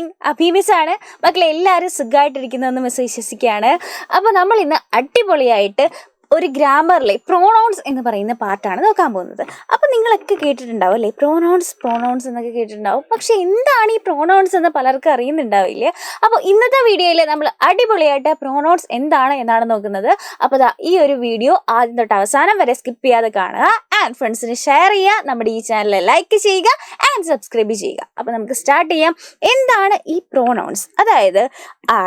Morning. അഭിമിസാണ്. മക്കളെ എല്ലാവരും സുഖമായിട്ടിരിക്കുന്നതെന്ന് miss വിശ്വസിക്കുകയാണ്. അപ്പോൾ നമ്മൾ ഇന്ന് അടിപൊളിയായിട്ട് ഒരു ഗ്രാമറിലെ പ്രോണൗൺസ് എന്ന് പറയുന്ന പാർട്ടാണ് നോക്കാൻ പോകുന്നത്. അപ്പോൾ നിങ്ങളൊക്കെ കേട്ടിട്ടുണ്ടാവും അല്ലേ, പ്രോണൗൺസ് എന്നൊക്കെ കേട്ടിട്ടുണ്ടാവും. പക്ഷെ എന്താണ് ഈ പ്രോണൗൺസ് എന്ന് പലർക്കും അറിയുന്നുണ്ടാവില്ല. അപ്പോൾ ഇന്നത്തെ വീഡിയോയിൽ നമ്മൾ അടിപൊളിയായിട്ട് പ്രോണൗൺസ് എന്നാണ് നോക്കുന്നത്. അപ്പോൾ ഈ ഒരു വീഡിയോ ആദ്യം തൊട്ട് അവസാനം വരെ സ്കിപ്പ് ചെയ്യാതെ കാണുക, ആൻഡ് ഫ്രണ്ട്സിന് ഷെയർ ചെയ്യുക, നമ്മുടെ ഈ ചാനൽ ലൈക്ക് ചെയ്യുക ആൻഡ് സബ്സ്ക്രൈബ് ചെയ്യുക. അപ്പോൾ നമുക്ക് സ്റ്റാർട്ട് ചെയ്യാം. എന്താണ് ഈ പ്രോണൗൺസ്? അതായത്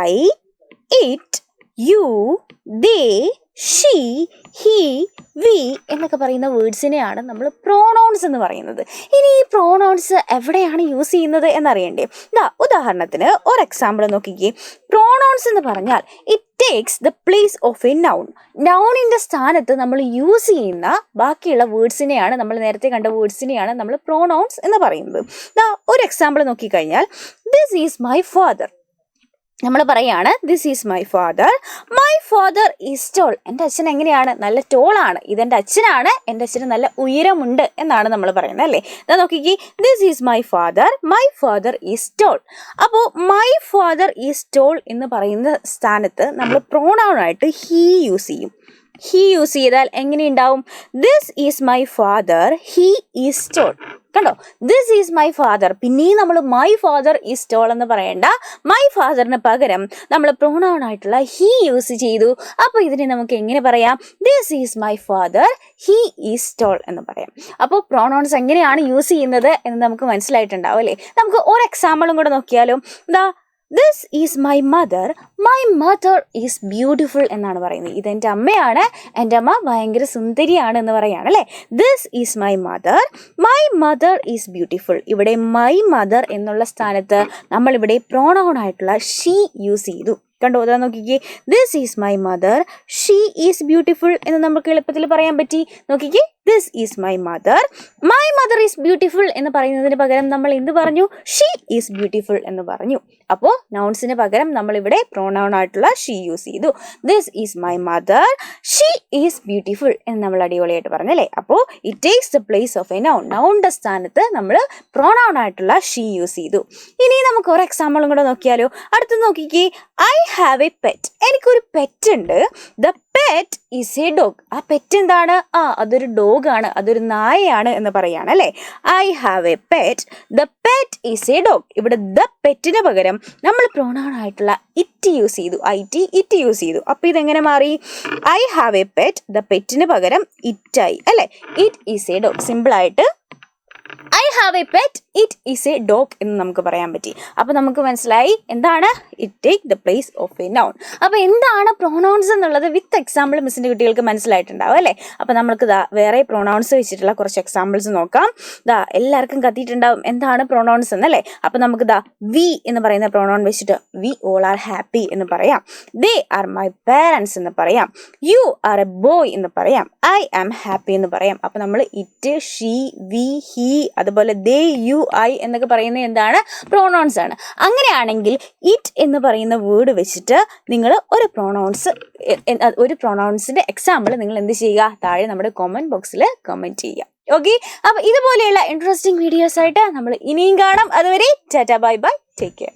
I, it, you, they, she, he, we എന്നൊക്കെ പറയുന്ന വേർഡ്സിനെയാണ് നമ്മൾ പ്രോണൗൺസ് എന്ന് പറയുന്നത്. ഇനി ഈ പ്രോണൗൺസ് എവിടെയാണ് യൂസ് ചെയ്യുന്നത് എന്നറിയണ്ടേ? ഉദാഹരണത്തിന് ഒരു എക്സാമ്പിൾ നോക്കിക്കേ. പ്രോണൗൺസ് എന്ന് പറഞ്ഞാൽ it takes the place of a noun. നൗണിൻ്റെ സ്ഥാനത്ത് നമ്മൾ യൂസ് ചെയ്യുന്ന ബാക്കിയുള്ള വേർഡ്സിനെയാണ്, നമ്മൾ നേരത്തെ കണ്ട വേർഡ്സിനെയാണ് നമ്മൾ പ്രോണൗൺസ് എന്ന് പറയുന്നത്. ഒരു എക്സാമ്പിൾ നോക്കിക്കഴിഞ്ഞാൽ ദിസ് ഈസ് മൈ ഫാദർ. നമ്മൾ പറയാണ് this is my father is tall. എൻ്റെ അച്ഛൻ എങ്ങനെയാണ്? നല്ല ടോളാണ്. ഇതെൻ്റെ അച്ഛനാണ്, എൻ്റെ അച്ഛന് നല്ല ഉയരമുണ്ട് എന്നാണ് നമ്മൾ പറയുന്നത് അല്ലേ. നോക്കിക്കേ, this is my father is tall. അപ്പോൾ മൈ ഫാദർ ഈസ് ടോൾ എന്ന് പറയുന്ന സ്ഥാനത്ത് നമ്മൾ പ്രോണൗൺ ആയിട്ട് ഹീ യൂസ് ചെയ്യും. ഹീ യൂസ് ചെയ്താൽ എങ്ങനെ ഉണ്ടാവും? This is my father, he is tall. കണ്ടോ, ദിസ് ഈസ് മൈ ഫാദർ. പിന്നെയും നമ്മൾ മൈ ഫാദർ ഈസ് ടോൾ എന്ന് പറയേണ്ട, മൈ ഫാദറിന് പകരം നമ്മൾ പ്രോണൗൺ ആയിട്ടുള്ള ഹീ യൂസ് ചെയ്തു. അപ്പോൾ ഇതിനെ നമുക്ക് എങ്ങനെ പറയാം? This is my father, he is tall എന്ന് പറയാം. അപ്പോൾ പ്രോണൗൺസ് എങ്ങനെയാണ് യൂസ് ചെയ്യുന്നത് എന്ന് നമുക്ക് മനസ്സിലായിട്ടുണ്ടാവും അല്ലേ. നമുക്ക് ഒരു എക്സാമ്പിളും കൂടെ നോക്കിയാലും. This is my mother is beautiful എന്നാണ് പറയുന്നത്. ഇതെൻ്റെ അമ്മയാണ്, എൻ്റെ അമ്മ ഭയങ്കര സുന്ദരിയാണ് എന്ന് പറയുകയാണ് അല്ലേ. This is my mother is beautiful. ഇവിടെ മൈ മദർ എന്നുള്ള സ്ഥാനത്ത് നമ്മളിവിടെ പ്രോണൗൺ ആയിട്ടുള്ള ഷീ യൂസ് ചെയ്തു. കണ്ടോ, അതാ നോക്കിക്കേ, this is my mother, she is beautiful എന്ന് നമുക്ക് എളുപ്പത്തിൽ പറയാൻ പറ്റി. നോക്കിക്കേ, this is my mother is beautiful എന്ന് പറയുന്നതിന് പകരം നമ്മൾ എന്ത് പറഞ്ഞു? ഷീ ഈസ് ബ്യൂട്ടിഫുൾ എന്ന് പറഞ്ഞു. അപ്പോൾ നൗൺസിന് പകരം നമ്മളിവിടെ പ്രോണൗൺ ആയിട്ടുള്ള ഷീ യൂസ് ചെയ്തു. This is my mother, she is beautiful എന്ന് നമ്മൾ അടിപൊളിയായിട്ട് പറഞ്ഞല്ലേ. അപ്പോൾ it takes the place of a noun. നൗണിൻ്റെ സ്ഥാനത്ത് നമ്മൾ പ്രോണൗൺ ആയിട്ടുള്ള ഷീ യൂസ് ചെയ്തു. ഇനി നമുക്ക് ഒരു എക്സാമ്പിളും കൂടെ നോക്കിയാലോ. അടുത്ത് നോക്കിക്കേ, ഐ ഹാവ് എ പെറ്റ്. എനിക്കൊരു പെറ്റ് ഉണ്ട്. The pet is a dog. ആ പെറ്റ് എന്താണ്? അതൊരു ഡോഗാണ്, അതൊരു നായയാണ് എന്ന് പറയാണ് അല്ലേ. I have a pet, the pet is a dog. ഇവിടെ ദ പെറ്റിന് പകരം നമ്മൾ പ്രോണൗൺ ആയിട്ടുള്ള ഇറ്റ് യൂസ് ചെയ്തു. ഇറ്റ് യൂസ് ചെയ്തു. അപ്പോൾ ഇതെങ്ങനെ മാറി? I have a pet, the പെറ്റിന് പകരം ഇറ്റായി അല്ലേ. It is a dog. സിമ്പിളായിട്ട് I have a pet, it is a dog എന്ന് നമുക്ക് പറയാൻ പറ്റി. അപ്പോൾ നമുക്ക് മനസ്സിലായി എന്താണ് it take the place of a noun. അപ്പോൾ എന്താണ് പ്രോണൗൺസ് എന്നുള്ളത് വിത്ത് എക്സാമ്പിൾ മിസ്സിൻ്റെ കുട്ടികൾക്ക് മനസ്സിലായിട്ടുണ്ടാവും അല്ലേ. അപ്പോൾ നമുക്ക് വേറെ പ്രോണൗൺസ് വെച്ചിട്ടുള്ള കുറച്ച് എക്സാമ്പിൾസ് നോക്കാം. എല്ലാവർക്കും കത്തിയിട്ടുണ്ടാവും എന്താണ് പ്രോണൗൺസ് എന്നല്ലേ. അപ്പോൾ നമുക്ക് വി എന്ന് പറയുന്ന പ്രോണൗൺ വെച്ചിട്ട് വി ഓൾ ആർ ഹാപ്പി എന്ന് പറയാം. ദേ ആർ മൈ പേരൻസ് എന്ന് പറയാം. യു ആർ എ ബോയ് എന്ന് പറയാം. ഐ ആം ഹാപ്പി എന്ന് പറയാം. അപ്പോൾ നമ്മൾ ഇറ്റ്, ഷീ, വി, ഹി, അതുപോലെ ദേ, യു, ഐ എന്നൊക്കെ പറയുന്നത് എന്താണ്? പ്രോണൗൺസ് ആണ്. അങ്ങനെയാണെങ്കിൽ ഇറ്റ് എന്ന് പറയുന്ന വേർഡ് വെച്ചിട്ട് നിങ്ങൾ ഒരു പ്രോണൗൺസിന്റെ എക്സാമ്പിൾ നിങ്ങൾ എന്ത് ചെയ്യുക? താഴെ നമ്മുടെ കമന്റ് ബോക്സിൽ കമന്റ് ചെയ്യുക. ഓക്കെ, അപ്പോൾ ഇതുപോലെയുള്ള ഇൻട്രസ്റ്റിംഗ് വീഡിയോസ് ആയിട്ട് നമ്മൾ ഇനിയും കാണാം. അതുവരെ Tata, bye bye, take care.